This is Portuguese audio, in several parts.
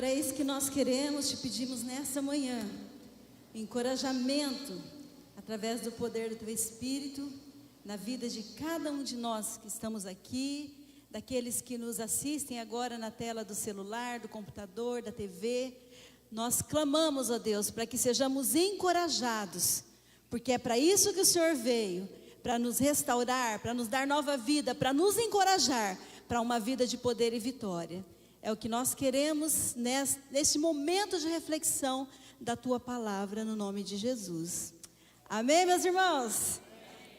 é isso que nós queremos, te pedimos nessa manhã. Encorajamento, através do poder do Teu Espírito, na vida de cada um de nós que estamos aqui, daqueles que nos assistem agora na tela do celular, do computador, da TV. Nós clamamos, ó Deus, para que sejamos encorajados, porque é para isso que o Senhor veio, para nos restaurar, para nos dar nova vida, para nos encorajar para uma vida de poder e vitória. É o que nós queremos nesse momento de reflexão da Tua palavra, no nome de Jesus. Amém, meus irmãos?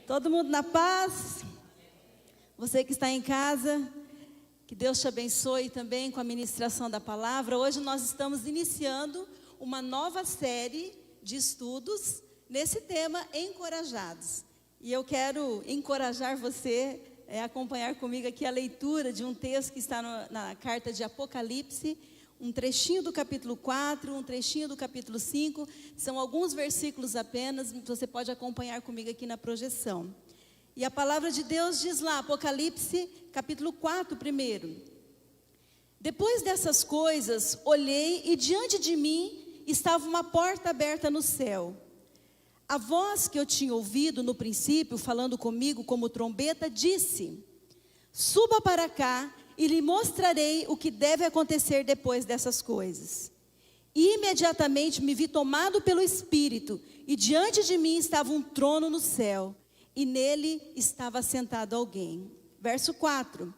Todo mundo na paz? Você que está em casa, que Deus te abençoe também com a ministração da palavra. Hoje nós estamos iniciando uma nova série de estudos nesse tema, Encorajados. E eu quero encorajar você a acompanhar comigo aqui a leitura de um texto que está na carta de Apocalipse, um trechinho do capítulo 4, um trechinho do capítulo 5, são alguns versículos apenas, você pode acompanhar comigo aqui na projeção. E a palavra de Deus diz lá, Apocalipse, capítulo 4, primeiro. Depois dessas coisas, olhei e diante de mim estava uma porta aberta no céu. A voz que eu tinha ouvido no princípio, falando comigo como trombeta, disse: suba para cá e lhe mostrarei o que deve acontecer depois dessas coisas. E imediatamente me vi tomado pelo Espírito, e diante de mim estava um trono no céu, e nele estava sentado alguém. Verso 4.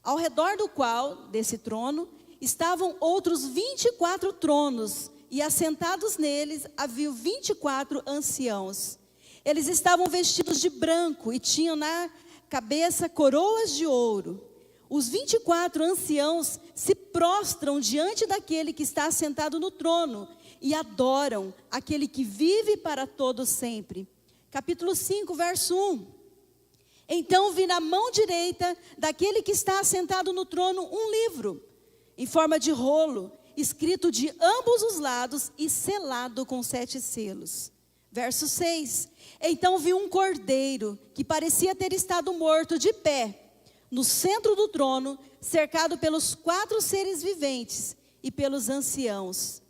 Ao redor do qual, desse trono, estavam outros 24 tronos, e assentados neles havia 24 anciãos. Eles estavam vestidos de branco e tinham na cabeça coroas de ouro. Os 24 anciãos se prostram diante daquele que está assentado no trono e adoram aquele que vive para todo sempre. Capítulo 5, verso 1. Então vi na mão direita daquele que está assentado no trono um livro, em forma de rolo, escrito de ambos os lados e selado com 7 selos. Verso 6. Então vi um cordeiro que parecia ter estado morto de pé, no centro do trono, cercado pelos 4 seres viventes e pelos anciãos.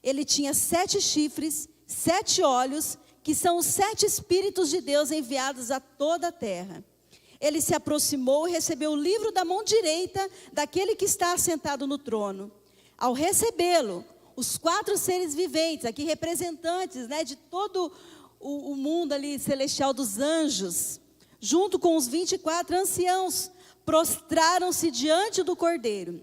Ele tinha 7 chifres, 7 olhos, que são os 7 Espíritos de Deus enviados a toda a terra. Ele se aproximou e recebeu o livro da mão direita daquele que está assentado no trono. Ao recebê-lo, os 4 seres viventes, aqui representantes, de todo o mundo ali celestial dos anjos, junto com os 24 anciãos, prostraram-se diante do cordeiro.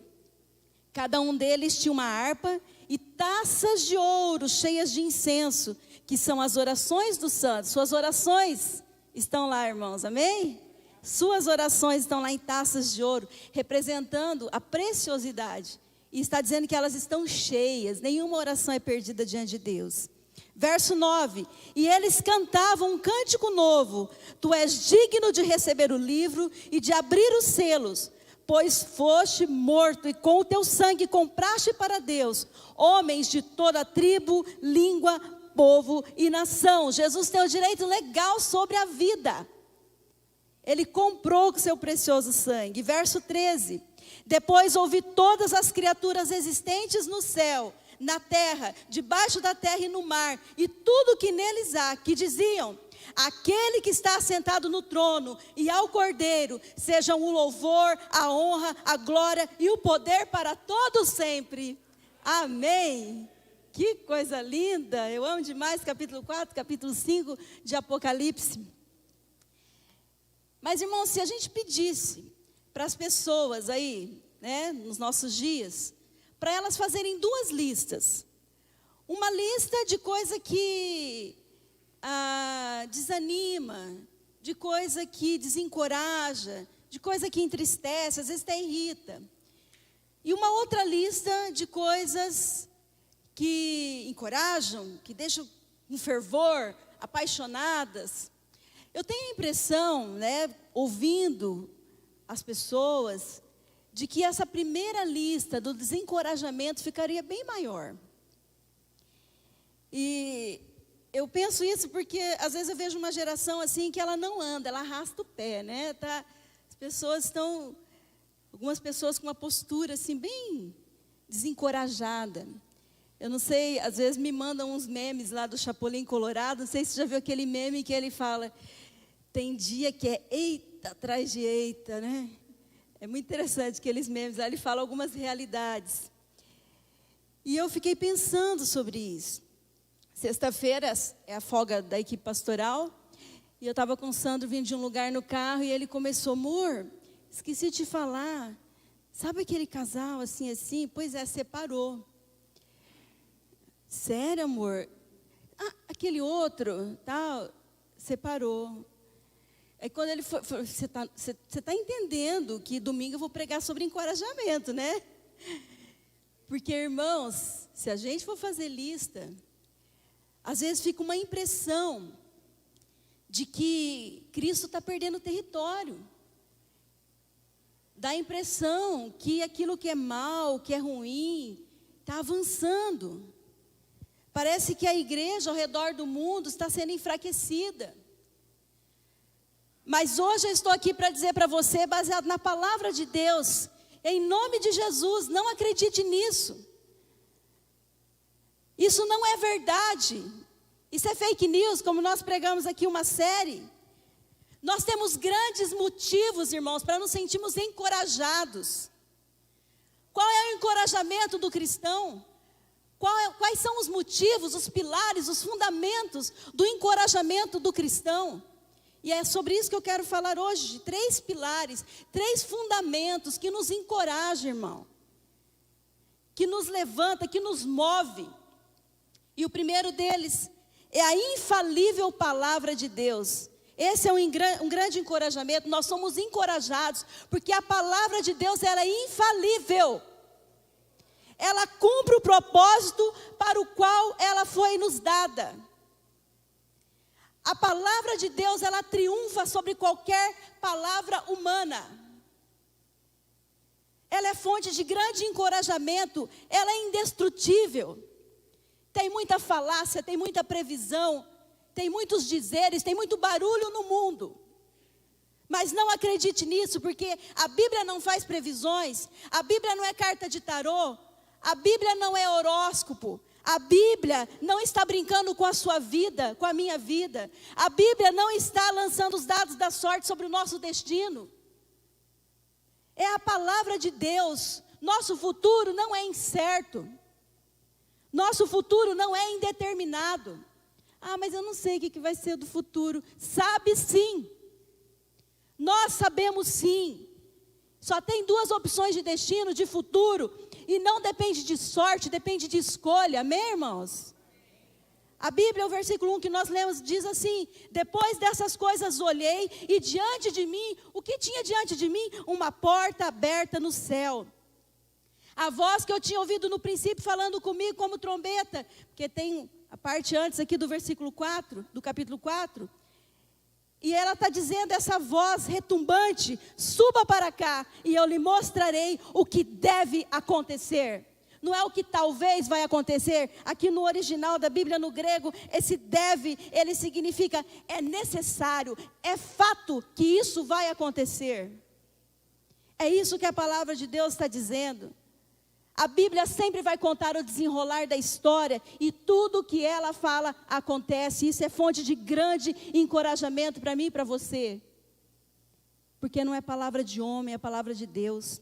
Cada um deles tinha uma harpa e taças de ouro cheias de incenso, que são as orações dos santos. Suas orações estão lá, irmãos, amém? Suas orações estão lá em taças de ouro, representando a preciosidade. E está dizendo que elas estão cheias, nenhuma oração é perdida diante de Deus. Verso 9, e eles cantavam um cântico novo: tu és digno de receber o livro e de abrir os selos, pois foste morto e com o teu sangue compraste para Deus homens de toda tribo, língua, povo e nação. Jesus tem o direito legal sobre a vida. Ele comprou com seu precioso sangue. Verso 13, depois ouvi todas as criaturas existentes no céu, na terra, debaixo da terra e no mar, e tudo que neles há, que diziam: aquele que está assentado no trono e ao cordeiro, sejam o louvor, a honra, a glória e o poder para todos sempre. Amém. Que coisa linda, eu amo demais capítulo 4, capítulo 5 de Apocalipse. Mas, irmãos, se a gente pedisse para as pessoas aí, nos nossos dias, para elas fazerem 2 listas. Uma lista de coisa que desanima, de coisa que desencoraja, de coisa que entristece, às vezes até irrita. E uma outra lista de coisas que encorajam, que deixam um fervor, apaixonadas. Eu tenho a impressão, ouvindo as pessoas, de que essa primeira lista do desencorajamento ficaria bem maior. E eu penso isso porque às vezes eu vejo uma geração assim que ela não anda, ela arrasta o pé, As pessoas estão, algumas pessoas com uma postura assim bem desencorajada. Eu não sei, às vezes me mandam uns memes lá do Chapolin Colorado, não sei se você já viu aquele meme que ele fala, tem dia que é eita atrás de eita, né? É muito interessante aqueles memes, lá ele fala algumas realidades. E eu fiquei pensando sobre isso. Sexta-feira é a folga da equipe pastoral, e eu estava com o Sandro vindo de um lugar no carro, e ele começou, amor, esqueci de te falar, sabe aquele casal assim, assim? Pois é, separou. Sério, amor? Ah, aquele outro, tal, separou. Aí quando ele foi, você tá entendendo que domingo eu vou pregar sobre encorajamento, né? Porque, irmãos, se a gente for fazer lista, às vezes fica uma impressão de que Cristo está perdendo território. Dá a impressão que aquilo que é mal, que é ruim, está avançando. Parece que a igreja ao redor do mundo está sendo enfraquecida. Mas hoje eu estou aqui para dizer para você, baseado na palavra de Deus, em nome de Jesus, não acredite nisso. Isso não é verdade. Isso é fake news, como nós pregamos aqui uma série. Nós temos grandes motivos, irmãos, para nos sentirmos encorajados. Qual é o encorajamento do cristão? Quais são os motivos, os pilares, os fundamentos do encorajamento do cristão? E é sobre isso que eu quero falar hoje, 3 pilares, 3 fundamentos que nos encorajam, irmão. Que nos levanta, que nos move. E o primeiro deles é a infalível palavra de Deus. Esse é um grande encorajamento, nós somos encorajados, porque a palavra de Deus ela é infalível. Ela cumpre o propósito para o qual ela foi nos dada. A palavra de Deus, ela triunfa sobre qualquer palavra humana. Ela é fonte de grande encorajamento, ela é indestrutível. Tem muita falácia, tem muita previsão, tem muitos dizeres, tem muito barulho no mundo. Mas não acredite nisso, porque a Bíblia não faz previsões, a Bíblia não é carta de tarô, a Bíblia não é horóscopo, a Bíblia não está brincando com a sua vida, com a minha vida. A Bíblia não está lançando os dados da sorte sobre o nosso destino. É a palavra de Deus. Nosso futuro não é incerto. Nosso futuro não é indeterminado. Ah, mas eu não sei o que vai ser do futuro. Sabe sim. Nós sabemos sim. Só tem 2 opções de destino, de futuro. E não depende de sorte, depende de escolha. Amém, irmãos? A Bíblia, o versículo 1 que nós lemos, diz assim: depois dessas coisas olhei, e diante de mim, o que tinha diante de mim? Uma porta aberta no céu. A voz que eu tinha ouvido no princípio falando comigo como trombeta, porque tem a parte antes aqui do versículo 4, do capítulo 4. E ela está dizendo, essa voz retumbante, suba para cá e eu lhe mostrarei o que deve acontecer. Não é o que talvez vai acontecer. Aqui no original da Bíblia, no grego, esse deve, ele significa é necessário, é fato que isso vai acontecer. É isso que a palavra de Deus está dizendo. A Bíblia sempre vai contar o desenrolar da história e tudo que ela fala acontece. Isso é fonte de grande encorajamento para mim e para você. Porque não é palavra de homem, é palavra de Deus.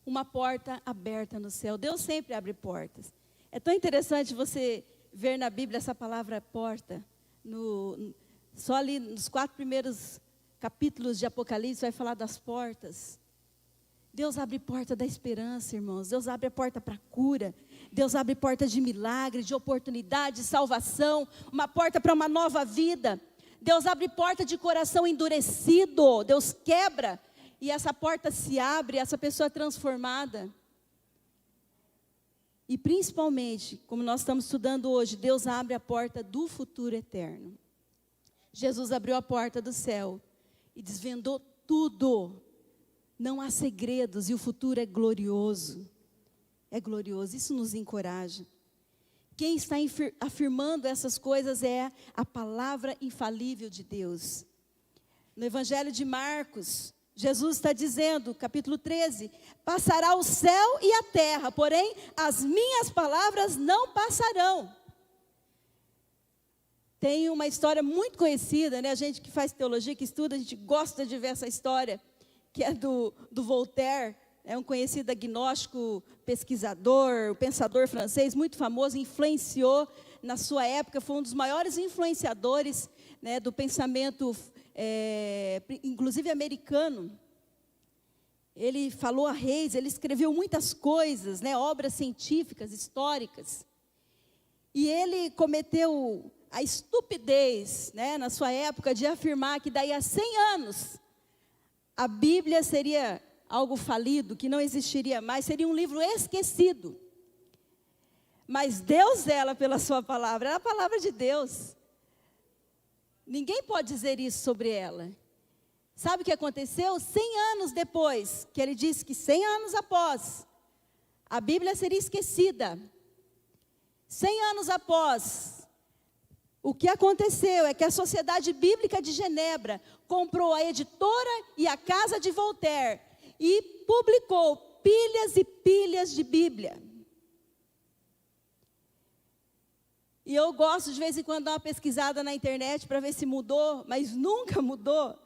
Uma porta aberta no céu. Deus sempre abre portas. É tão interessante você ver na Bíblia essa palavra porta. Só ali nos 4 primeiros capítulos de Apocalipse vai falar das portas. Deus abre porta da esperança, irmãos. Deus abre a porta para cura. Deus abre porta de milagre, de oportunidade, de salvação. Uma porta para uma nova vida. Deus abre porta de coração endurecido. Deus quebra e essa porta se abre, essa pessoa é transformada. E principalmente, como nós estamos estudando hoje, Deus abre a porta do futuro eterno. Jesus abriu a porta do céu e desvendou tudo. Não há segredos e o futuro é glorioso. É glorioso, isso nos encoraja. Quem está afirmando essas coisas é a palavra infalível de Deus. No Evangelho de Marcos, Jesus está dizendo, capítulo 13, passará o céu e a terra, porém as minhas palavras não passarão. Tem uma história muito conhecida, né? A gente que faz teologia, que estuda, a gente gosta de ver essa história, que é do Voltaire, é um conhecido agnóstico, pesquisador, pensador francês, muito famoso, influenciou na sua época, foi um dos maiores influenciadores, né, do pensamento, inclusive americano. Ele falou a reis, ele escreveu muitas coisas, né, obras científicas, históricas. E ele cometeu a estupidez, né, na sua época, de afirmar que daí a 100 anos, a Bíblia seria algo falido, que não existiria mais, seria um livro esquecido. Mas Deus zela pela sua palavra, é a palavra de Deus. Ninguém pode dizer isso sobre ela. Sabe o que aconteceu? 100 anos depois, que ele disse que 100 anos após, a Bíblia seria esquecida. 100 anos após, o que aconteceu é que a Sociedade Bíblica de Genebra comprou a editora e a casa de Voltaire e publicou pilhas e pilhas de Bíblia. E eu gosto de vez em quando dar uma pesquisada na internet para ver se mudou, mas nunca mudou.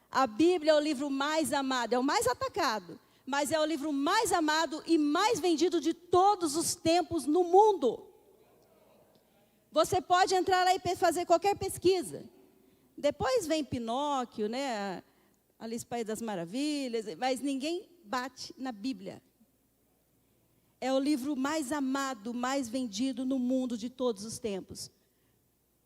A Bíblia é o livro mais amado, é o mais atacado, mas é o livro mais amado e mais vendido de todos os tempos no mundo. Você pode entrar lá e fazer qualquer pesquisa. Depois vem Pinóquio, né, Alice País das Maravilhas, mas ninguém bate na Bíblia. É o livro mais amado, mais vendido no mundo de todos os tempos.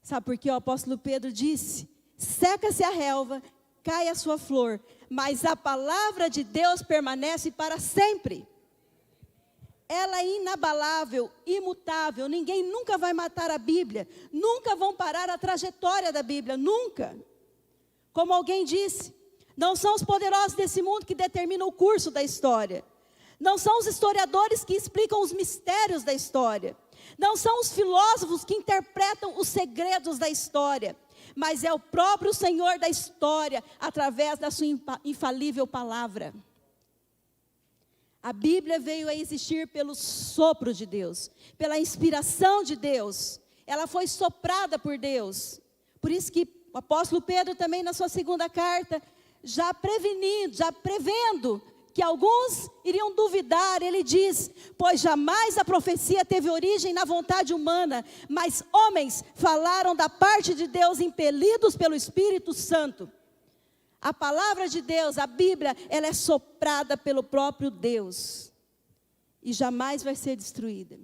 Sabe por quê? O apóstolo Pedro disse: seca-se a relva, cai a sua flor, mas a palavra de Deus permanece para sempre. Ela é inabalável, imutável, ninguém nunca vai matar a Bíblia, nunca vão parar a trajetória da Bíblia, nunca. Como alguém disse, não são os poderosos desse mundo que determinam o curso da história. Não são os historiadores que explicam os mistérios da história. Não são os filósofos que interpretam os segredos da história. Mas é o próprio Senhor da história, através da sua infalível palavra. A Bíblia veio a existir pelo sopro de Deus, pela inspiração de Deus. Ela foi soprada por Deus. Por isso que o apóstolo Pedro também na sua segunda carta, já prevendo que alguns iriam duvidar, ele diz: pois jamais a profecia teve origem na vontade humana, mas homens falaram da parte de Deus, impelidos pelo Espírito Santo. A palavra de Deus, a Bíblia, ela é soprada pelo próprio Deus, e jamais vai ser destruída.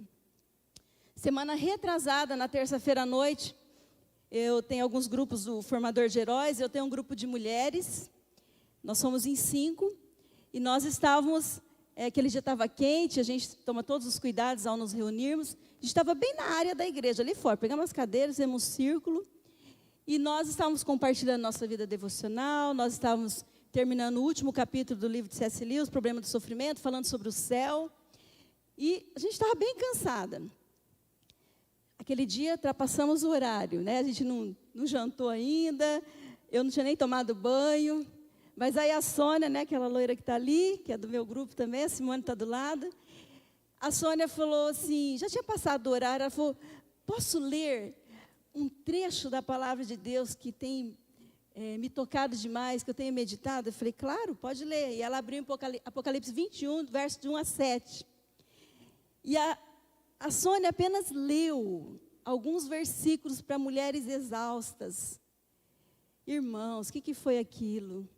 Semana retrasada, na terça-feira à noite, eu tenho alguns grupos do Formador de Heróis, eu tenho um grupo de mulheres, nós somos em 5, e nós estávamos, aquele dia estava quente, a gente toma todos os cuidados ao nos reunirmos, a gente estava bem na área da igreja, ali fora, pegamos as cadeiras, fizemos um círculo, e nós estávamos compartilhando nossa vida devocional, nós estávamos terminando o último capítulo do livro de C.S. Lewis, Problema do Sofrimento, falando sobre o céu, e a gente estava bem cansada. Aquele dia, ultrapassamos o horário, né? A gente não jantou ainda, eu não tinha nem tomado banho. Mas aí a Sônia, né, aquela loira que está ali, que é do meu grupo também, a Simone está do lado. A Sônia falou assim, já tinha passado o horário, ela falou: posso ler um trecho da palavra de Deus que tem me tocado demais, que eu tenho meditado? Eu falei: claro, pode ler. E ela abriu Apocalipse 21, verso de 1 a 7. E a Sônia apenas leu alguns versículos para mulheres exaustas. Irmãos, o que foi aquilo?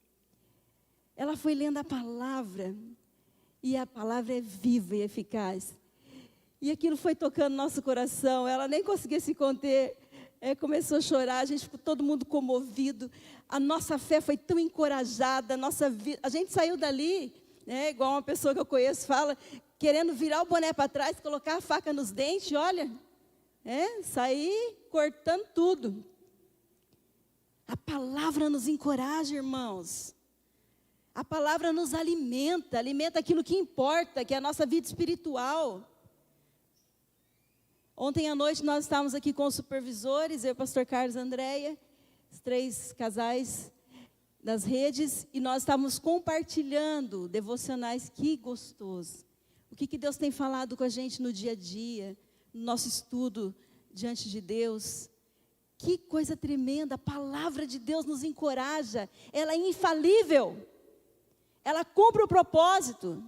Ela foi lendo a palavra, e a palavra é viva e eficaz. E aquilo foi tocando nosso coração, ela nem conseguia se conter, começou a chorar, a gente ficou todo mundo comovido, a nossa fé foi tão encorajada, a gente saiu dali, né, igual uma pessoa que eu conheço fala, querendo virar o boné para trás, colocar a faca nos dentes, olha, sair cortando tudo. A palavra nos encoraja, irmãos. A palavra nos alimenta aquilo que importa, que é a nossa vida espiritual. Ontem à noite nós estávamos aqui com os supervisores, eu e o pastor Carlos e a Andréia, os 3 casais, das redes e nós estávamos compartilhando devocionais. Que gostoso. O que Deus tem falado com a gente no dia a dia, no nosso estudo diante de Deus. Que coisa tremenda, a palavra de Deus nos encoraja, ela é infalível, ela cumpre o propósito.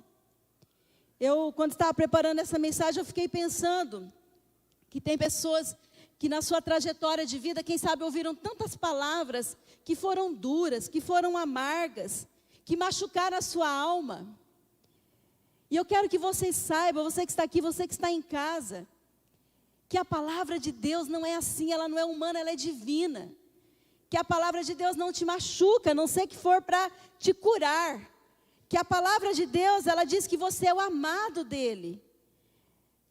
Quando estava preparando essa mensagem, eu fiquei pensando que tem pessoas que na sua trajetória de vida, quem sabe ouviram tantas palavras que foram duras, que foram amargas, que machucaram a sua alma. E eu quero que vocês saibam, você que está aqui, você que está em casa, que a palavra de Deus não é assim, ela não é humana, ela é divina. Que a palavra de Deus não te machuca, a não ser que for para te curar. Que a palavra de Deus, ela diz que você é o amado dele.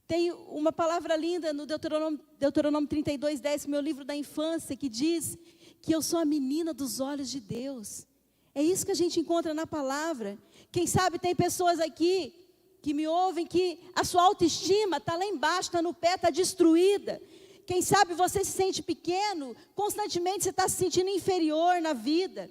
Tem uma palavra linda no Deuteronômio 32:10, meu livro da infância, que diz que eu sou a menina dos olhos de Deus. É isso que a gente encontra na palavra. Quem sabe tem pessoas aqui que me ouvem, que a sua autoestima está lá embaixo, está no pé, está destruída. Quem sabe você se sente pequeno, constantemente você está se sentindo inferior na vida.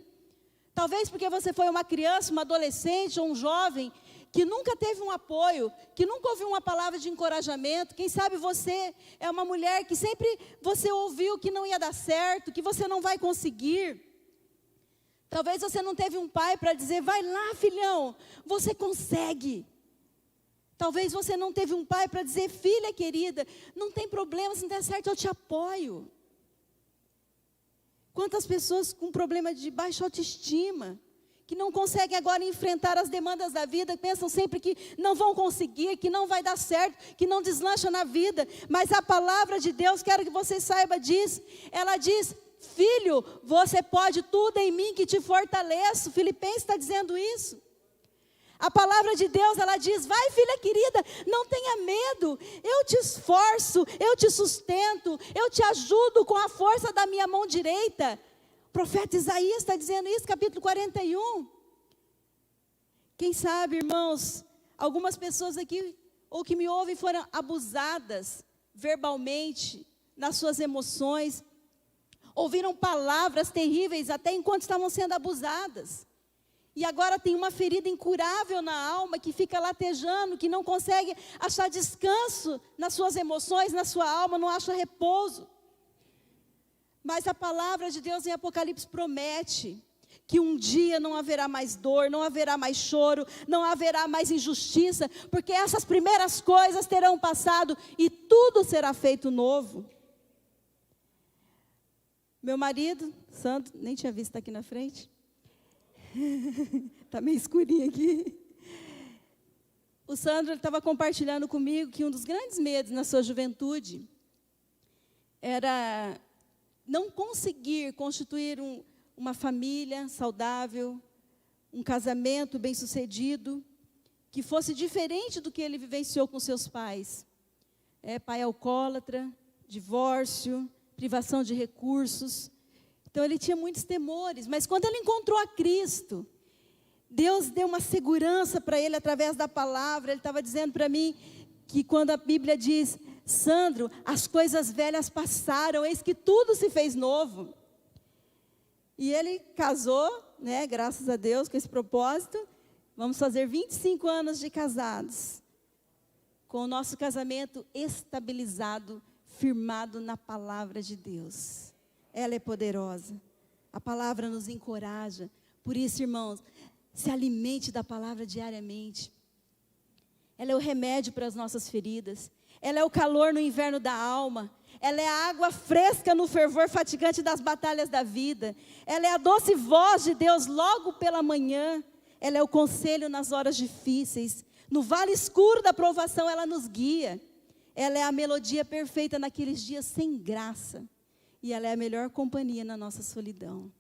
Talvez porque você foi uma criança, uma adolescente ou um jovem que nunca teve um apoio, que nunca ouviu uma palavra de encorajamento. Quem sabe você é uma mulher que sempre você ouviu que não ia dar certo, que você não vai conseguir. Talvez você não teve um pai para dizer, vai lá filhão, você consegue. Talvez você não teve um pai para dizer, filha querida, não tem problema, se não der certo eu te apoio. Quantas pessoas com problema de baixa autoestima, que não conseguem agora enfrentar as demandas da vida, pensam sempre que não vão conseguir, que não vai dar certo, que não deslancha na vida. Mas a palavra de Deus, quero que você saiba disso, ela diz, filho, você pode tudo em mim que te fortaleço. Filipenses está dizendo isso. A palavra de Deus, ela diz, vai filha querida, não tenha medo, eu te esforço, eu te sustento, eu te ajudo com a força da minha mão direita. O profeta Isaías está dizendo isso, capítulo 41. Quem sabe, irmãos, algumas pessoas aqui, ou que me ouvem, foram abusadas verbalmente, nas suas emoções, ouviram palavras terríveis até enquanto estavam sendo abusadas. E agora tem uma ferida incurável na alma, que fica latejando, que não consegue achar descanso nas suas emoções, na sua alma, não acha repouso. Mas a palavra de Deus em Apocalipse promete que um dia não haverá mais dor, não haverá mais choro, não haverá mais injustiça, porque essas primeiras coisas terão passado e tudo será feito novo. Meu marido, Santo, nem tinha visto aqui na frente. Está meio escurinho aqui. O Sandro estava compartilhando comigo que um dos grandes medos na sua juventude era não conseguir constituir uma família saudável, um casamento bem-sucedido, que fosse diferente do que ele vivenciou com seus pais. Pai alcoólatra, divórcio, privação de recursos. Então ele tinha muitos temores, mas quando ele encontrou a Cristo, Deus deu uma segurança para ele através da palavra. Ele estava dizendo para mim que quando a Bíblia diz, Sandro, as coisas velhas passaram, eis que tudo se fez novo. E ele casou, né, graças a Deus, com esse propósito. Vamos fazer 25 anos de casados, com o nosso casamento estabilizado, firmado na palavra de Deus. Ela é poderosa, a palavra nos encoraja. Por isso, irmãos, se alimente da palavra diariamente. Ela é o remédio para as nossas feridas. Ela é o calor no inverno da alma. Ela é a água fresca no fervor fatigante das batalhas da vida. Ela é a doce voz de Deus logo pela manhã. Ela é o conselho nas horas difíceis. No vale escuro da provação, ela nos guia. Ela é a melodia perfeita naqueles dias sem graça. E ela é a melhor companhia na nossa solidão.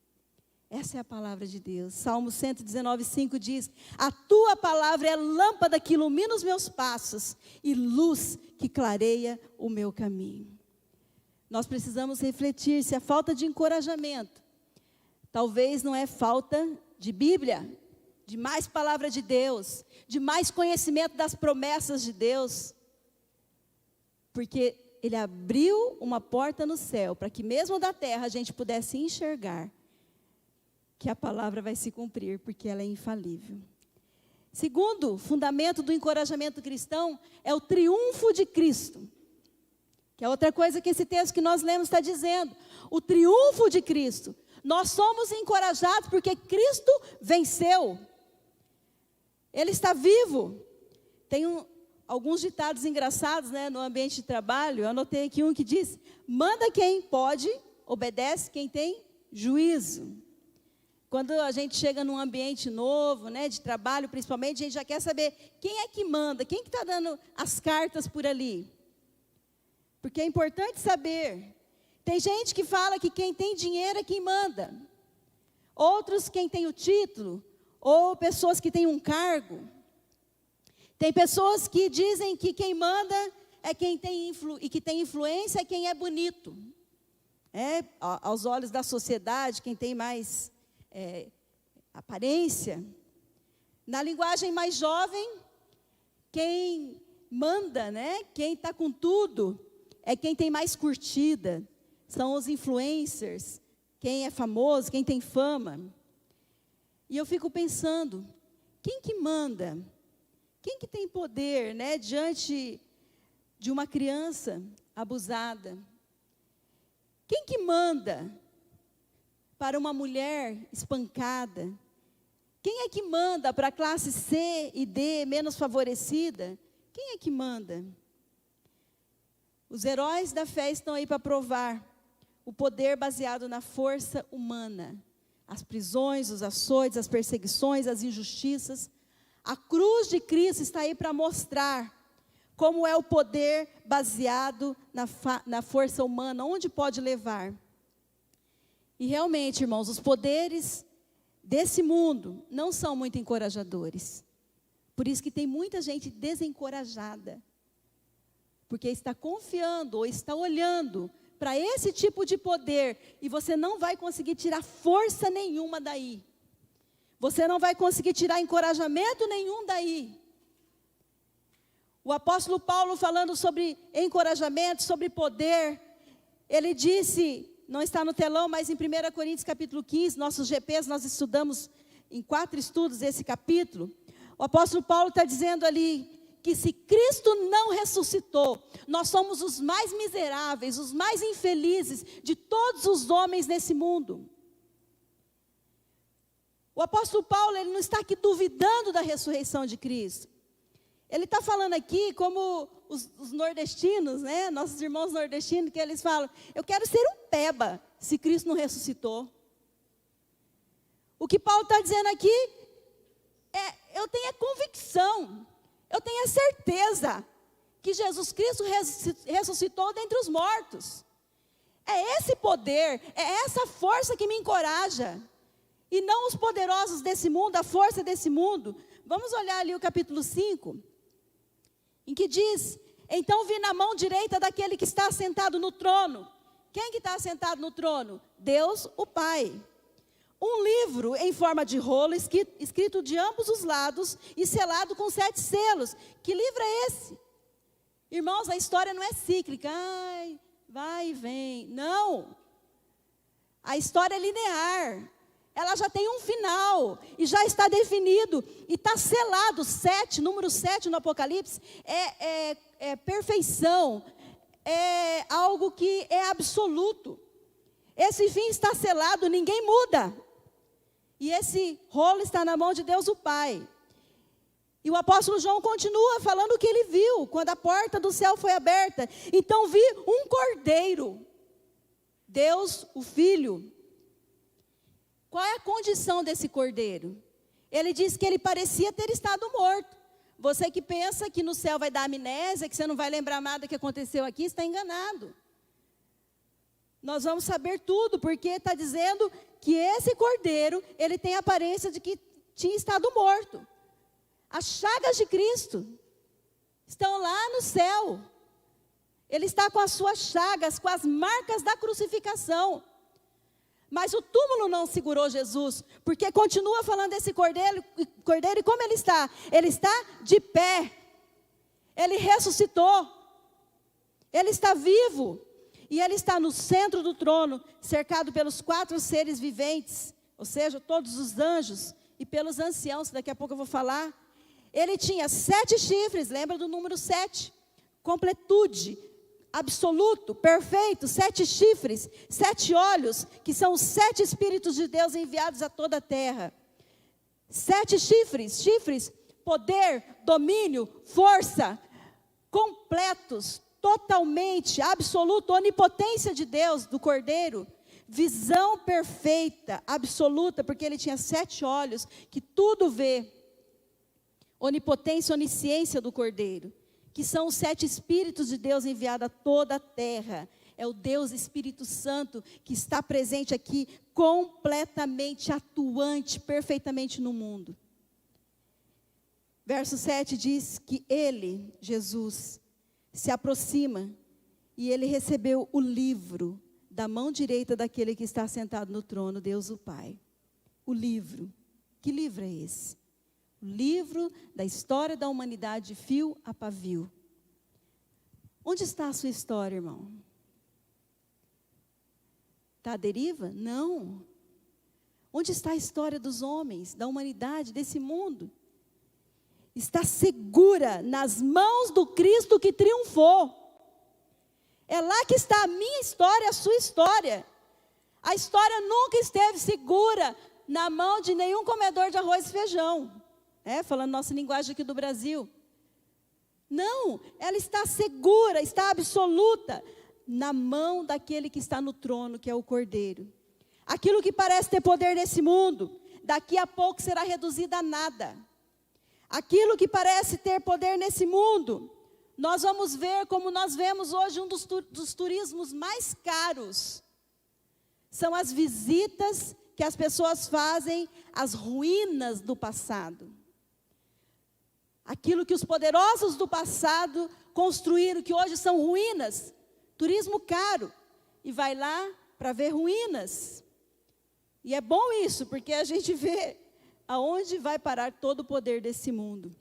Essa é a palavra de Deus. Salmo 119:5 diz, a tua palavra é lâmpada que ilumina os meus passos e luz que clareia o meu caminho. Nós precisamos refletir se a falta de encorajamento, talvez não é falta de Bíblia, de mais palavra de Deus, de mais conhecimento das promessas de Deus, porque Ele abriu uma porta no céu, para que mesmo da terra a gente pudesse enxergar que a palavra vai se cumprir, porque ela é infalível. Segundo fundamento do encorajamento cristão é o triunfo de Cristo. Que é outra coisa que esse texto que nós lemos está dizendo. O triunfo de Cristo. Nós somos encorajados porque Cristo venceu. Ele está vivo. Tem alguns ditados engraçados, né, no ambiente de trabalho. Eu anotei aqui um que diz: manda quem pode, obedece quem tem juízo. Quando a gente chega num ambiente novo, né, de trabalho principalmente, a gente já quer saber quem é que manda, quem que está dando as cartas por ali. Porque é importante saber. Tem gente que fala que quem tem dinheiro é quem manda. Outros quem tem o título, ou pessoas que têm um cargo. Tem pessoas que dizem que quem manda é quem tem e que tem influência é quem é bonito. Aos olhos da sociedade, quem tem mais aparência. Na linguagem mais jovem, quem manda, né? Quem está com tudo, é quem tem mais curtida. São os influencers, quem é famoso, quem tem fama. E eu fico pensando, quem que manda? Quem que tem poder, né, diante de uma criança abusada? Quem que manda para uma mulher espancada? Quem é que manda para a classe C e D menos favorecida? Quem é que manda? Os heróis da fé estão aí para provar o poder baseado na força humana. As prisões, os açoites, as perseguições, as injustiças. A cruz de Cristo está aí para mostrar como é o poder baseado na força humana, onde pode levar. E realmente, irmãos, os poderes desse mundo não são muito encorajadores. Por isso que tem muita gente desencorajada. Porque está confiando ou está olhando para esse tipo de poder e você não vai conseguir tirar força nenhuma daí. Você não vai conseguir tirar encorajamento nenhum daí. O apóstolo Paulo, falando sobre encorajamento, sobre poder, ele disse, não está no telão, mas em 1 Coríntios capítulo 15, nossos GPs, nós estudamos em 4 estudos esse capítulo. O apóstolo Paulo está dizendo ali que se Cristo não ressuscitou, nós somos os mais miseráveis, os mais infelizes de todos os homens nesse mundo. O apóstolo Paulo, ele não está aqui duvidando da ressurreição de Cristo. Ele está falando aqui como os nordestinos, né? Nossos irmãos nordestinos, que eles falam, eu quero ser um peba, se Cristo não ressuscitou. O que Paulo está dizendo aqui, eu tenho a convicção, eu tenho a certeza, que Jesus Cristo ressuscitou dentre os mortos. É esse poder, é essa força que me encoraja. E não os poderosos desse mundo, a força desse mundo. Vamos olhar ali o capítulo 5, em que diz, então vi na mão direita daquele que está assentado no trono. Quem que está assentado no trono? Deus, o Pai. Um livro em forma de rolo, escrito de ambos os lados e selado com 7 selos. Que livro é esse? Irmãos, a história não é cíclica. Ai, vai e vem. Não. A história é linear. Ela já tem um final e já está definido e está selado. 7, número 7 no Apocalipse, é perfeição, é algo que é absoluto. Esse fim está selado, ninguém muda. E esse rolo está na mão de Deus o Pai. E o apóstolo João continua falando o que ele viu, quando a porta do céu foi aberta. Então vi um cordeiro, Deus o Filho. Qual é a condição desse cordeiro? Ele diz que ele parecia ter estado morto. Você que pensa que no céu vai dar amnésia, que você não vai lembrar nada que aconteceu aqui, está enganado. Nós vamos saber tudo, porque está dizendo que esse cordeiro, ele tem a aparência de que tinha estado morto. As chagas de Cristo estão lá no céu. Ele está com as suas chagas, com as marcas da crucificação. Mas o túmulo não segurou Jesus, porque continua falando desse cordeiro, e como ele está? Ele está de pé, ele ressuscitou, ele está vivo, e ele está no centro do trono, cercado pelos 4 seres viventes, ou seja, todos os anjos, e pelos anciãos, daqui a pouco eu vou falar. Ele tinha 7 chifres, lembra do número 7? Completude, absoluto, perfeito, 7 chifres, 7 olhos, que são os 7 Espíritos de Deus enviados a toda a terra. 7 chifres, poder, domínio, força, completos, totalmente, absoluto, onipotência de Deus, do Cordeiro, visão perfeita, absoluta, porque ele tinha 7 olhos, que tudo vê, onipotência, onisciência do Cordeiro, que são os 7 Espíritos de Deus enviados a toda a terra. É o Deus Espírito Santo que está presente aqui, completamente atuante, perfeitamente no mundo. Verso 7 diz que ele, Jesus, se aproxima e ele recebeu o livro da mão direita daquele que está sentado no trono, Deus o Pai. O livro. Que livro é esse? O livro da história da humanidade, fio a pavio. Onde está a sua história, irmão? Está à deriva? Não. Onde está a história dos homens, da humanidade, desse mundo? Está segura nas mãos do Cristo que triunfou. É lá que está a minha história, a sua história. A história nunca esteve segura na mão de nenhum comedor de arroz e feijão. Falando nossa linguagem aqui do Brasil. Não, ela está segura, está absoluta na mão daquele que está no trono, que é o Cordeiro. Aquilo que parece ter poder nesse mundo, daqui a pouco será reduzido a nada. Aquilo que parece ter poder nesse mundo, nós vamos ver como nós vemos hoje um dos turismos mais caros. São as visitas que as pessoas fazem às ruínas do passado. Aquilo que os poderosos do passado construíram, que hoje são ruínas. Turismo caro. E vai lá para ver ruínas. E é bom isso, porque a gente vê aonde vai parar todo o poder desse mundo.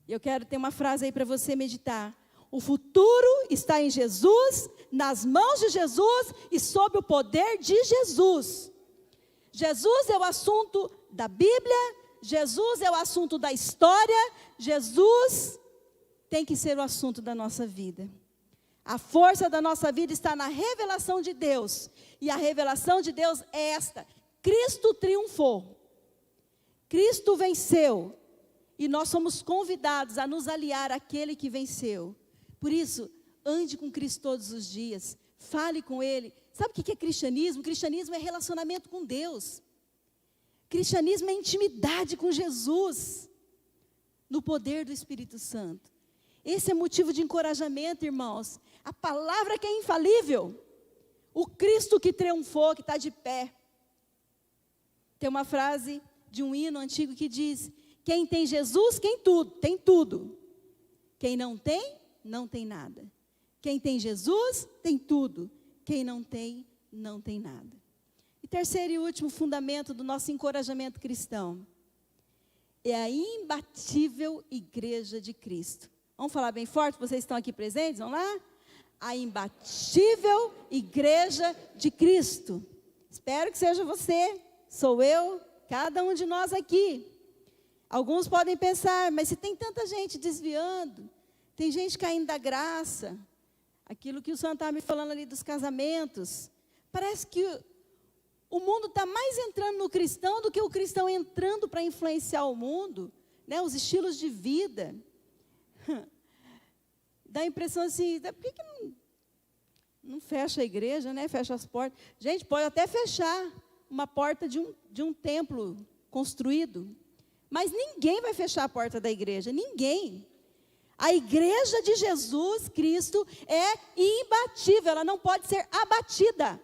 E eu quero ter uma frase aí para você meditar. O futuro está em Jesus, nas mãos de Jesus e sob o poder de Jesus. Jesus é o assunto da Bíblia, Jesus é o assunto da história, Jesus tem que ser o assunto da nossa vida. A força da nossa vida está na revelação de Deus. E a revelação de Deus é esta: Cristo triunfou. Cristo venceu. E nós somos convidados a nos aliar àquele que venceu. Por isso, ande com Cristo todos os dias. Fale com Ele. Sabe o que é cristianismo? Cristianismo é relacionamento com Deus. Cristianismo é intimidade com Jesus. No poder do Espírito Santo. Esse é motivo de encorajamento, irmãos. A palavra que é infalível. O Cristo que triunfou, que está de pé. Tem uma frase de um hino antigo que diz: quem tem Jesus, tem tudo. Quem não tem, não tem nada. Quem tem Jesus, tem tudo. Quem não tem, não tem nada. E terceiro e último fundamento do nosso encorajamento cristão é a imbatível igreja de Cristo. Vamos falar bem forte, vocês estão aqui presentes, vamos lá? A imbatível igreja de Cristo. Espero que seja você, sou eu, cada um de nós aqui. Alguns podem pensar, mas se tem tanta gente desviando, tem gente caindo da graça, aquilo que o Senhor estava me falando ali dos casamentos, parece que o mundo está mais entrando no cristão do que o cristão entrando para influenciar o mundo, né? Os estilos de vida. Dá a impressão assim, por que não fecha a igreja, né? Fecha as portas. Gente, pode até fechar uma porta de um templo construído, mas ninguém vai fechar a porta da igreja, ninguém. A igreja de Jesus Cristo é imbatível, ela não pode ser abatida.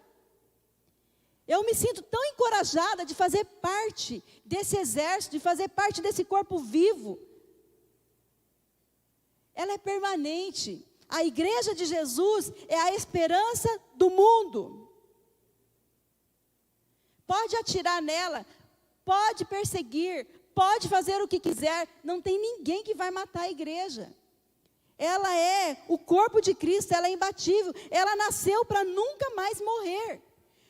Eu me sinto tão encorajada de fazer parte desse exército, de fazer parte desse corpo vivo. Ela é permanente. A igreja de Jesus é a esperança do mundo. Pode atirar nela, pode perseguir, pode fazer o que quiser, não tem ninguém que vai matar a igreja. Ela é o corpo de Cristo, ela é imbatível, ela nasceu para nunca mais morrer.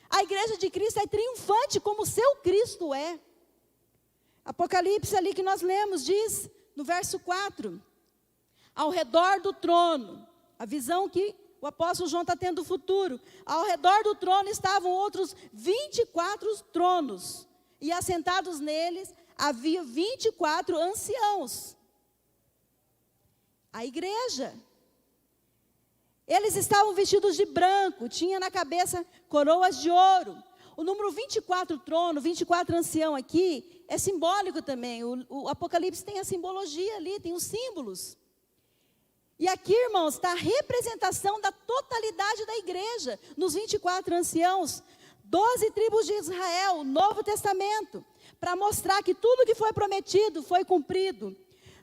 A igreja de Cristo é triunfante como o seu Cristo é. Apocalipse ali que nós lemos diz, no verso 4, ao redor do trono, a visão que o apóstolo João está tendo do futuro, ao redor do trono estavam outros 24 tronos, e assentados neles havia 24 anciãos. A igreja. Eles estavam vestidos de branco, tinha na cabeça coroas de ouro. O número 24 trono, 24 ancião aqui, é simbólico também. O Apocalipse tem a simbologia ali, tem os símbolos. E aqui, irmãos, está a representação da totalidade da igreja. Nos 24 anciãos, 12 tribos de Israel, Novo Testamento, para mostrar que tudo que foi prometido foi cumprido.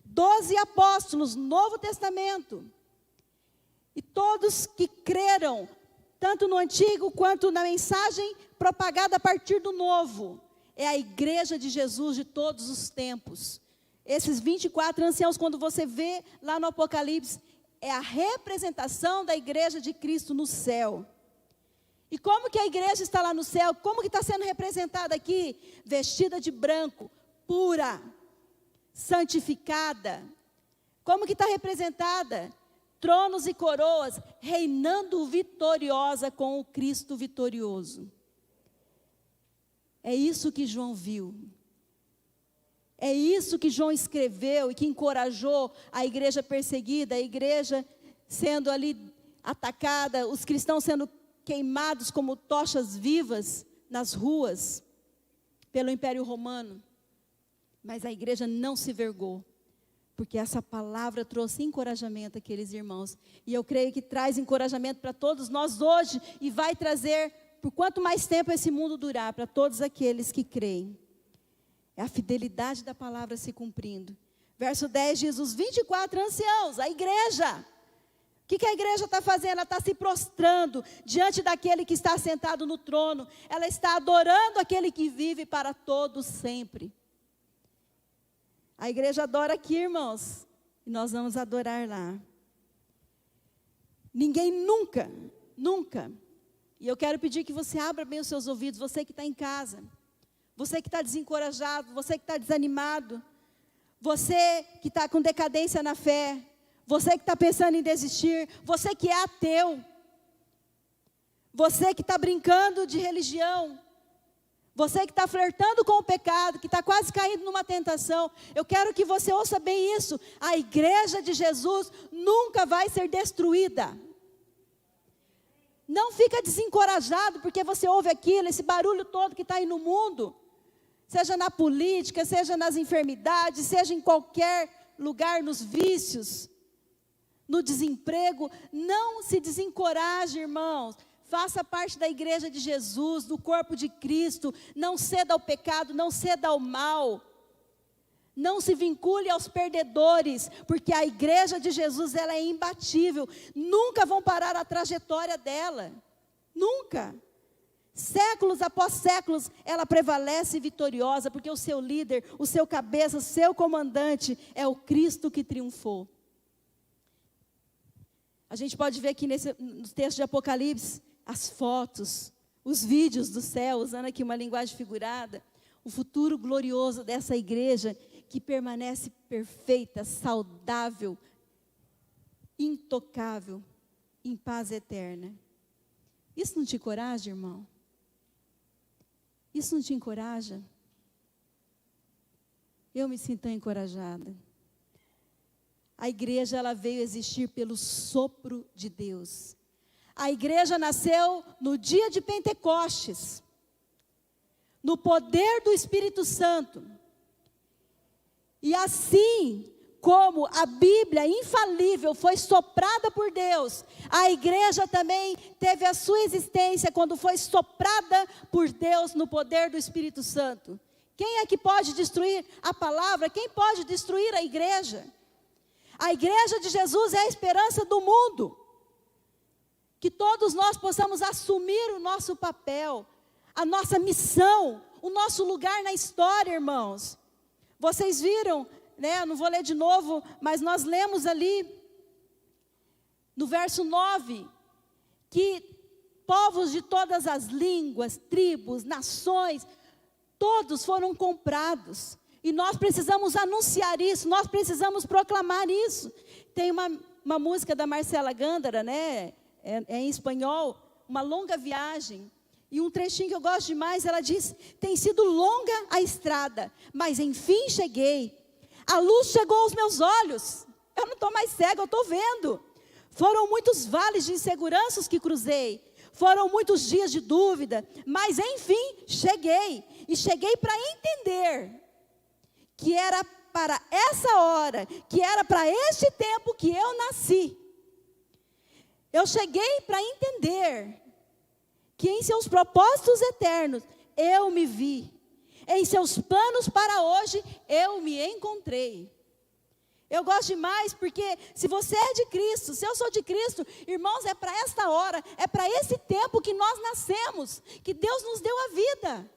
12 apóstolos, Novo Testamento. E todos que creram, tanto no Antigo quanto na mensagem propagada a partir do Novo. É a igreja de Jesus de todos os tempos. Esses 24 anciãos, quando você vê lá no Apocalipse, é a representação da igreja de Cristo no céu. E como que a igreja está lá no céu? Como que está sendo representada aqui? Vestida de branco, pura, santificada. Como que está representada? Tronos e coroas, reinando vitoriosa com o Cristo vitorioso. É isso que João viu. É isso que João escreveu e que encorajou a igreja perseguida, a igreja sendo ali atacada, os cristãos sendo queimados como tochas vivas nas ruas pelo Império Romano. Mas a igreja não se vergou. Porque essa palavra trouxe encorajamento àqueles irmãos. E eu creio que traz encorajamento para todos nós hoje. E vai trazer, por quanto mais tempo esse mundo durar, para todos aqueles que creem. É a fidelidade da palavra se cumprindo. Verso 10 diz, os 24 anciãos, a igreja. O que a igreja está fazendo? Ela está se prostrando diante daquele que está sentado no trono. Ela está adorando aquele que vive para todos sempre. A igreja adora aqui, irmãos, e nós vamos adorar lá. Ninguém nunca, e eu quero pedir que você abra bem os seus ouvidos, você que está em casa, você que está desencorajado, você que está desanimado, você que está com decadência na fé, você que está pensando em desistir, você que é ateu, você que está brincando de religião, você que está flertando com o pecado, que está quase caindo numa tentação, eu quero que você ouça bem isso. A igreja de Jesus nunca vai ser destruída. Não fica desencorajado porque você ouve aquilo, esse barulho todo que está aí no mundo. Seja na política, seja nas enfermidades, seja em qualquer lugar, nos vícios, no desemprego. Não se desencoraje, irmãos. Faça parte da igreja de Jesus, do corpo de Cristo. Não ceda ao pecado, não ceda ao mal. Não se vincule aos perdedores, porque a igreja de Jesus, ela é imbatível. Nunca vão parar a trajetória dela. Nunca. Séculos após séculos, ela prevalece vitoriosa, porque o seu líder, o seu cabeça, o seu comandante é o Cristo que triunfou. A gente pode ver aqui no texto de Apocalipse, as fotos, os vídeos do céu, usando aqui uma linguagem figurada, o futuro glorioso dessa igreja que permanece perfeita, saudável, intocável, em paz eterna. Isso não te encoraja, irmão? Isso não te encoraja? Eu me sinto encorajada. A igreja, ela veio existir pelo sopro de Deus. A igreja nasceu no dia de Pentecostes, no poder do Espírito Santo. E assim como a Bíblia infalível foi soprada por Deus, a igreja também teve a sua existência quando foi soprada por Deus no poder do Espírito Santo. Quem é que pode destruir a palavra? Quem pode destruir a igreja? A igreja de Jesus é a esperança do mundo. Que todos nós possamos assumir o nosso papel, a nossa missão, o nosso lugar na história, irmãos. Vocês viram, né? Não vou ler de novo, mas nós lemos ali, no verso 9, que povos de todas as línguas, tribos, nações, todos foram comprados. E nós precisamos anunciar isso, nós precisamos proclamar isso. Tem uma música da Marcela Gândara, né? É em espanhol, Uma Longa Viagem. E um trechinho que eu gosto demais, ela diz: tem sido longa a estrada, mas enfim cheguei. A luz chegou aos meus olhos. Eu não estou mais cega, eu estou vendo. Foram muitos vales de inseguranças que cruzei. Foram muitos dias de dúvida, mas enfim cheguei. E cheguei para entender que era para essa hora, que era para este tempo que eu nasci. Eu cheguei para entender que em seus propósitos eternos eu me vi. Em seus planos para hoje eu me encontrei. Eu gosto demais porque se você é de Cristo, se eu sou de Cristo, irmãos, é para esta hora, é para esse tempo que nós nascemos, que Deus nos deu a vida.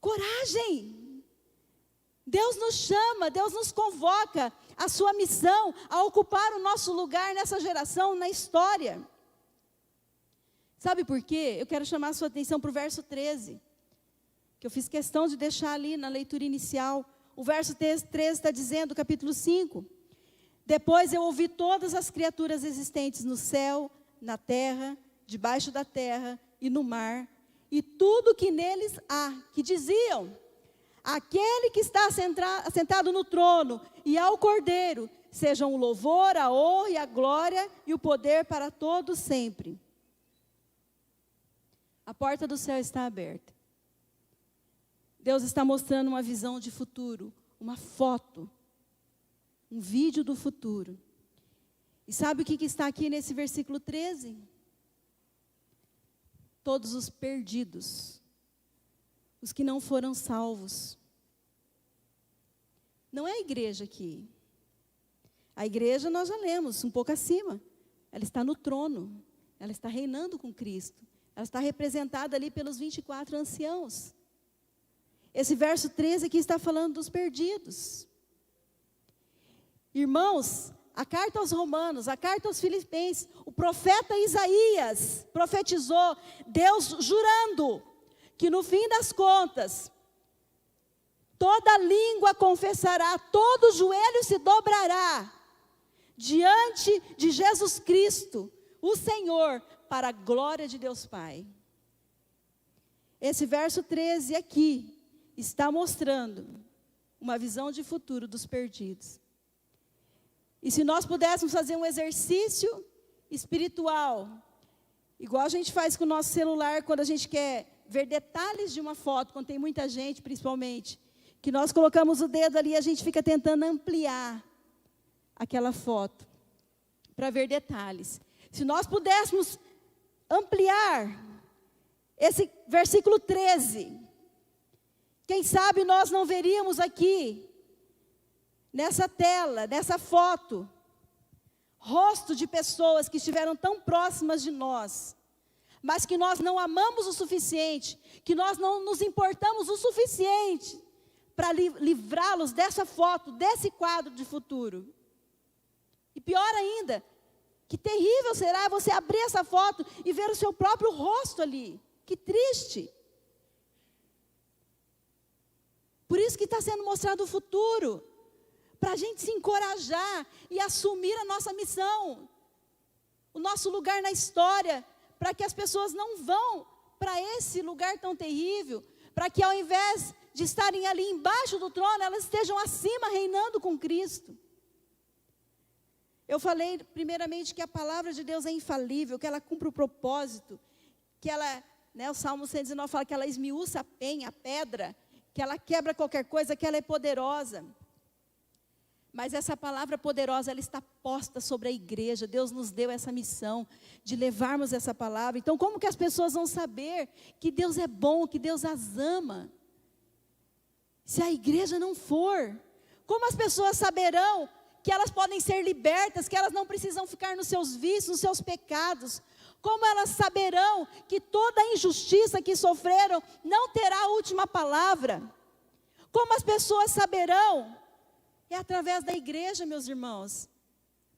Coragem. Deus nos chama, Deus nos convoca à sua missão, a ocupar o nosso lugar nessa geração, na história. Sabe por quê? Eu quero chamar a sua atenção para o verso 13, que eu fiz questão de deixar ali na leitura inicial. O verso 13 está dizendo, capítulo 5. Depois eu ouvi todas as criaturas existentes no céu, na terra, debaixo da terra e no mar, e tudo que neles há, que diziam: aquele que está assentado no trono e ao Cordeiro, sejam o louvor, a honra e a glória e o poder para todos sempre. A porta do céu está aberta. Deus está mostrando uma visão de futuro, uma foto, um vídeo do futuro. E sabe o que está aqui nesse versículo 13? Todos os perdidos, os que não foram salvos. Não é a igreja aqui. A igreja nós já lemos, um pouco acima. Ela está no trono, ela está reinando com Cristo. Ela está representada ali pelos 24 anciãos. Esse verso 13 aqui está falando dos perdidos. Irmãos, a carta aos Romanos, a carta aos Filipenses, o profeta Isaías profetizou, Deus jurando que no fim das contas, toda língua confessará, todo joelho se dobrará diante de Jesus Cristo, o Senhor, para a glória de Deus Pai. Esse verso 13 aqui está mostrando uma visão de futuro dos perdidos. E se nós pudéssemos fazer um exercício espiritual, igual a gente faz com o nosso celular, quando a gente quer ver detalhes de uma foto, quando tem muita gente, principalmente, que nós colocamos o dedo ali e a gente fica tentando ampliar aquela foto, para ver detalhes. Se nós pudéssemos ampliar esse versículo 13, quem sabe nós não veríamos aqui, nessa tela, nessa foto, rosto de pessoas que estiveram tão próximas de nós, mas que nós não amamos o suficiente, que nós não nos importamos o suficiente para livrá-los dessa foto, desse quadro de futuro. E pior ainda, que terrível será você abrir essa foto e ver o seu próprio rosto ali. Que triste. Por isso que está sendo mostrado o futuro, para a gente se encorajar e assumir a nossa missão, o nosso lugar na história, para que as pessoas não vão para esse lugar tão terrível, para que ao invés de estarem ali embaixo do trono, elas estejam acima reinando com Cristo. Eu falei primeiramente que a palavra de Deus é infalível, que ela cumpre o propósito, que ela, o Salmo 119 fala que ela esmiuça a penha, a pedra, que ela quebra qualquer coisa, que ela é poderosa. Mas essa palavra poderosa, ela está posta sobre a igreja. Deus nos deu essa missão de levarmos essa palavra. Então, como que as pessoas vão saber que Deus é bom, que Deus as ama, se a igreja não for? Como as pessoas saberão que elas podem ser libertas, que elas não precisam ficar nos seus vícios, nos seus pecados? Como elas saberão que toda a injustiça que sofreram não terá a última palavra? Como as pessoas saberão? É através da igreja, meus irmãos.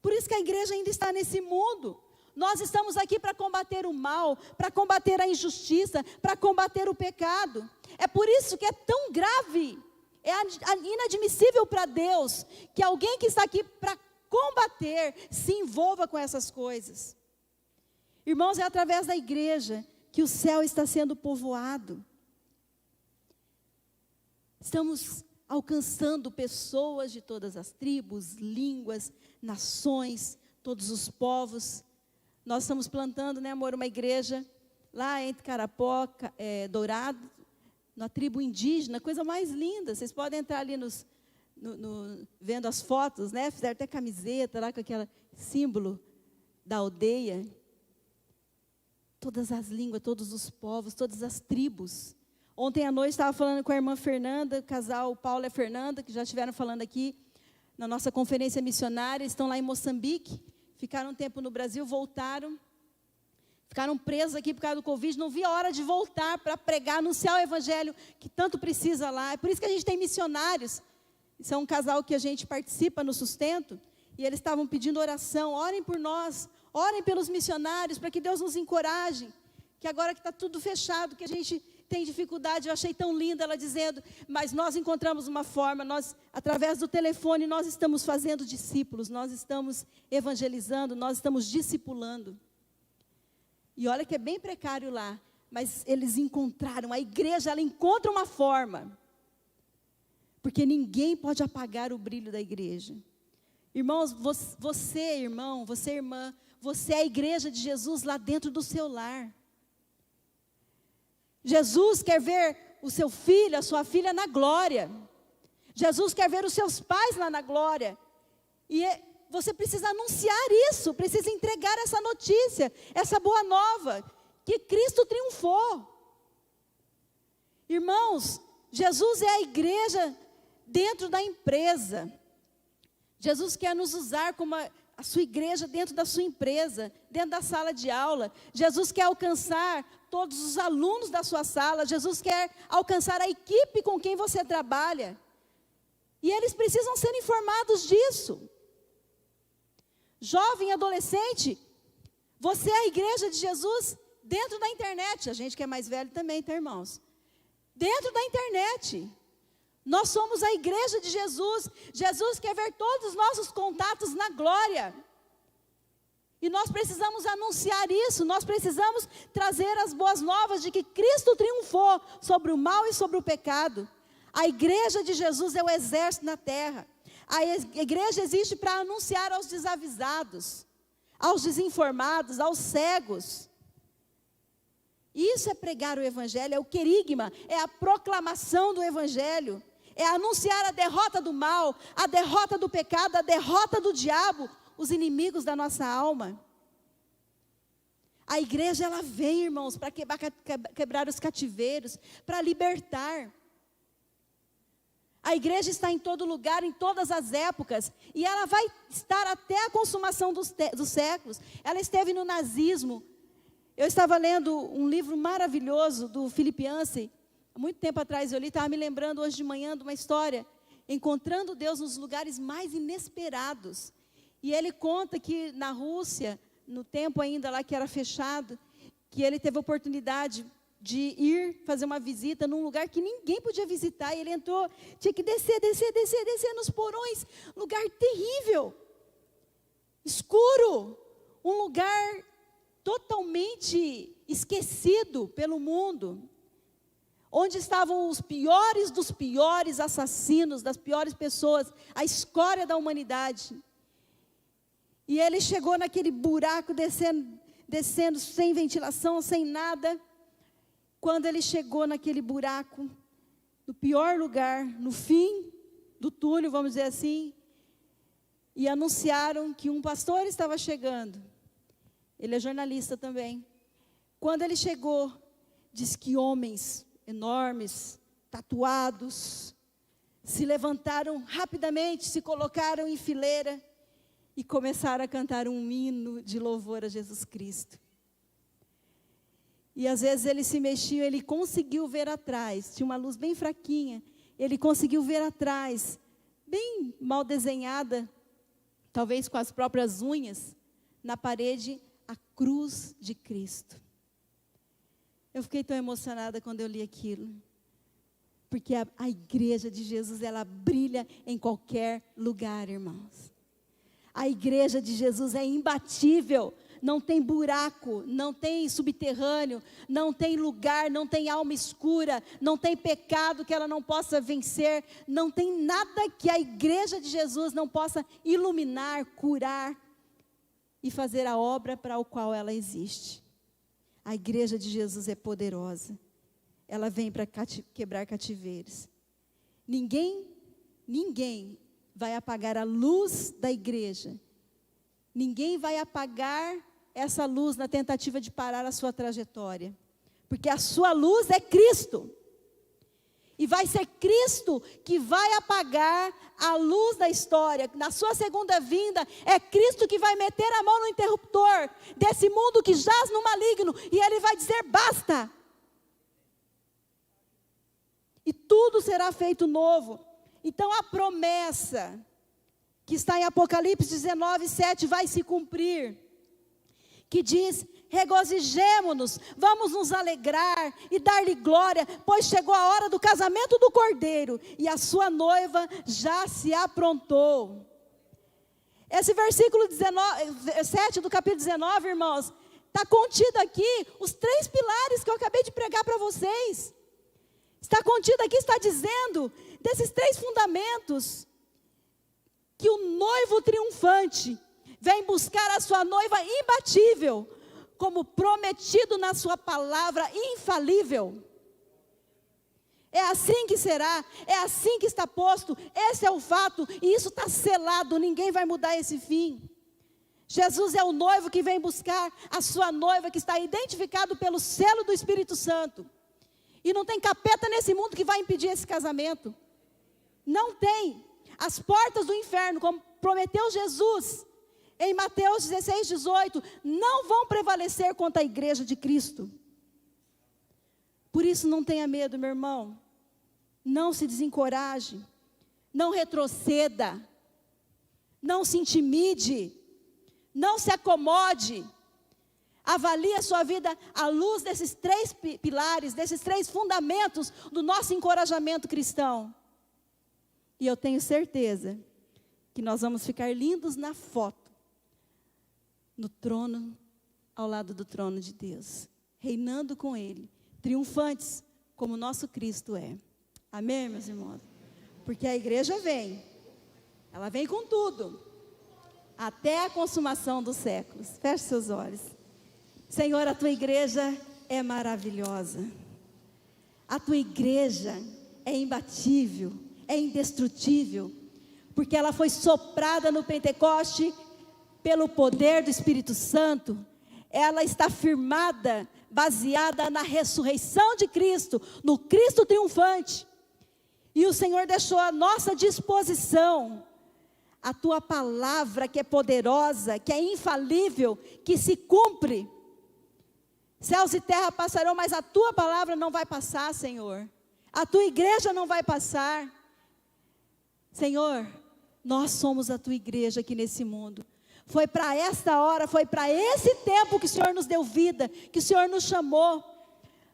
Por isso que a igreja ainda está nesse mundo. nós estamos aqui para combater o mal, para combater a injustiça, para combater o pecado. É por isso que é tão grave, é inadmissível para Deus que alguém que está aqui para combater se envolva com essas coisas. Irmãos, é através da igreja que o céu está sendo povoado. Estamos alcançando pessoas de todas as tribos, línguas, nações, todos os povos. Nós estamos plantando, né, amor, uma igreja lá entre Carapó, Dourado, na tribo indígena, coisa mais linda. Vocês podem entrar ali vendo as fotos, né? Fizeram até camiseta lá com aquele símbolo da aldeia. Todas as línguas, todos os povos, todas as tribos. Ontem à noite estava falando com a irmã Fernanda, o casal Paulo e Fernanda, que já estiveram falando aqui na nossa conferência missionária, estão lá em Moçambique, ficaram um tempo no Brasil, voltaram, ficaram presos aqui por causa do Covid, não via a hora de voltar para pregar, anunciar o evangelho que tanto precisa lá. É por isso que a gente tem missionários. Isso é um casal que a gente participa no sustento, e eles estavam pedindo oração, orem por nós, orem pelos missionários, para que Deus nos encoraje, que agora que está tudo fechado, que a gente tem dificuldade. Eu achei tão linda ela dizendo, mas nós encontramos uma forma, nós, através do telefone, nós estamos fazendo discípulos, nós estamos evangelizando, nós estamos discipulando. E olha que é bem precário lá, mas eles encontraram, a igreja, ela encontra uma forma, porque ninguém pode apagar o brilho da igreja. Irmãos, você irmão, você irmã, você é a igreja de Jesus lá dentro do seu lar. Jesus quer ver o seu filho, a sua filha na glória. Jesus quer ver os seus pais lá na glória. E você precisa anunciar isso, precisa entregar essa notícia, essa boa nova, que Cristo triunfou. Irmãos, Jesus é a igreja dentro da empresa. Jesus quer nos usar como a sua igreja dentro da sua empresa, dentro da sala de aula. Jesus quer alcançar todos os alunos da sua sala. Jesus quer alcançar a equipe com quem você trabalha. E eles precisam ser informados disso. Jovem, adolescente, você é a igreja de Jesus dentro da internet. A gente que é mais velho também, tá, irmãos? Dentro da internet. Nós somos a igreja de Jesus. Jesus quer ver todos os nossos contatos na glória. E nós precisamos anunciar isso. Nós precisamos trazer as boas novas de que Cristo triunfou sobre o mal e sobre o pecado. A igreja de Jesus é o exército na terra. A igreja existe para anunciar aos desavisados, aos desinformados, aos cegos. Isso é pregar o evangelho, é o querigma, é a proclamação do evangelho. É anunciar a derrota do mal, a derrota do pecado, a derrota do diabo, os inimigos da nossa alma. A igreja, ela vem, irmãos, para quebrar os cativeiros, para libertar. A igreja está em todo lugar, em todas as épocas, e ela vai estar até a consumação dos séculos. Ela esteve no nazismo. Eu estava lendo um livro maravilhoso do Philip Yancey, há muito tempo atrás eu li, estava me lembrando hoje de manhã de uma história, encontrando Deus nos lugares mais inesperados. E ele conta que na Rússia, no tempo ainda lá que era fechado, que ele teve a oportunidade de ir fazer uma visita num lugar que ninguém podia visitar. E ele entrou, tinha que descer nos porões, lugar terrível, escuro, um lugar totalmente esquecido pelo mundo, onde estavam os piores dos piores assassinos, das piores pessoas, a escória da humanidade. E ele chegou naquele buraco, descendo sem ventilação, sem nada. Quando ele chegou naquele buraco, no pior lugar, no fim do túnel, vamos dizer assim, e anunciaram que um pastor estava chegando. Ele é jornalista também. Quando ele chegou, diz que homens enormes, tatuados, se levantaram rapidamente, se colocaram em fileira e começaram a cantar um hino de louvor a Jesus Cristo. E às vezes ele se mexia, ele conseguiu ver atrás, tinha uma luz bem fraquinha, ele conseguiu ver atrás, bem mal desenhada, talvez com as próprias unhas, na parede, a cruz de Cristo. Eu fiquei tão emocionada quando eu li aquilo. Porque a igreja de Jesus, ela brilha em qualquer lugar, irmãos. A igreja de Jesus é imbatível. Não tem buraco, não tem subterrâneo, não tem lugar, não tem alma escura, não tem pecado que ela não possa vencer, não tem nada que a igreja de Jesus não possa iluminar, curar e fazer a obra para a qual ela existe. A igreja de Jesus é poderosa, ela vem para quebrar cativeiros. Ninguém vai apagar a luz da igreja. Ninguém vai apagar essa luz na tentativa de parar a sua trajetória. Porque a sua luz é Cristo. E vai ser Cristo que vai apagar a luz da história. Na sua segunda vinda, é Cristo que vai meter a mão no interruptor desse mundo que jaz no maligno. E Ele vai dizer, basta. E tudo será feito novo. Então a promessa que está em Apocalipse 19, 7, vai se cumprir, que diz, regozijemo-nos, vamos nos alegrar e dar-lhe glória, pois chegou a hora do casamento do Cordeiro, e a sua noiva já se aprontou. Esse versículo 7 do capítulo 19, irmãos, está contido aqui, os 3 pilares que eu acabei de pregar para vocês, está contido aqui, está dizendo, desses 3 fundamentos, que o noivo triunfante vem buscar a sua noiva imbatível, como prometido na sua palavra infalível. É assim que será, é assim que está posto, esse é o fato, e isso está selado, ninguém vai mudar esse fim. Jesus é o noivo que vem buscar a sua noiva, que está identificado pelo selo do Espírito Santo. E não tem capeta nesse mundo que vai impedir esse casamento. Não tem. As portas do inferno, como prometeu Jesus, em Mateus 16, 18, não vão prevalecer contra a igreja de Cristo. Por isso não tenha medo, meu irmão. Não se desencoraje. Não retroceda. Não se intimide. Não se acomode. Avalie a sua vida à luz desses 3 pilares, desses 3 fundamentos do nosso encorajamento cristão. E eu tenho certeza que nós vamos ficar lindos na foto, no trono, ao lado do trono de Deus, reinando com Ele, triunfantes, como o nosso Cristo é. Amém, meus irmãos? Porque a igreja vem, ela vem com tudo, até a consumação dos séculos. Feche seus olhos. Senhor, a tua igreja é maravilhosa, a tua igreja é imbatível, é indestrutível, porque ela foi soprada no Pentecoste pelo poder do Espírito Santo. Ela está firmada, baseada na ressurreição de Cristo, no Cristo triunfante. E o Senhor deixou à nossa disposição a tua palavra, que é poderosa, que é infalível, que se cumpre. Céus e terra passarão, mas a tua palavra não vai passar, Senhor. A tua igreja não vai passar. Senhor, nós somos a tua igreja aqui nesse mundo. Foi para esta hora, foi para esse tempo que o Senhor nos deu vida, que o Senhor nos chamou.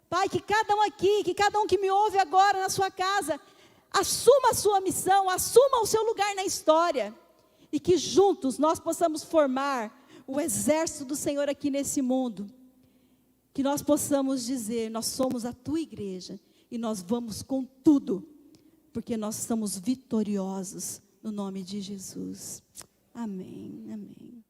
Pai, que cada um aqui, que cada um que me ouve agora na sua casa, assuma a sua missão, assuma o seu lugar na história. E que juntos nós possamos formar o exército do Senhor aqui nesse mundo. Que nós possamos dizer, nós somos a tua igreja e nós vamos com tudo. Porque nós somos vitoriosos no nome de Jesus. Amém, amém.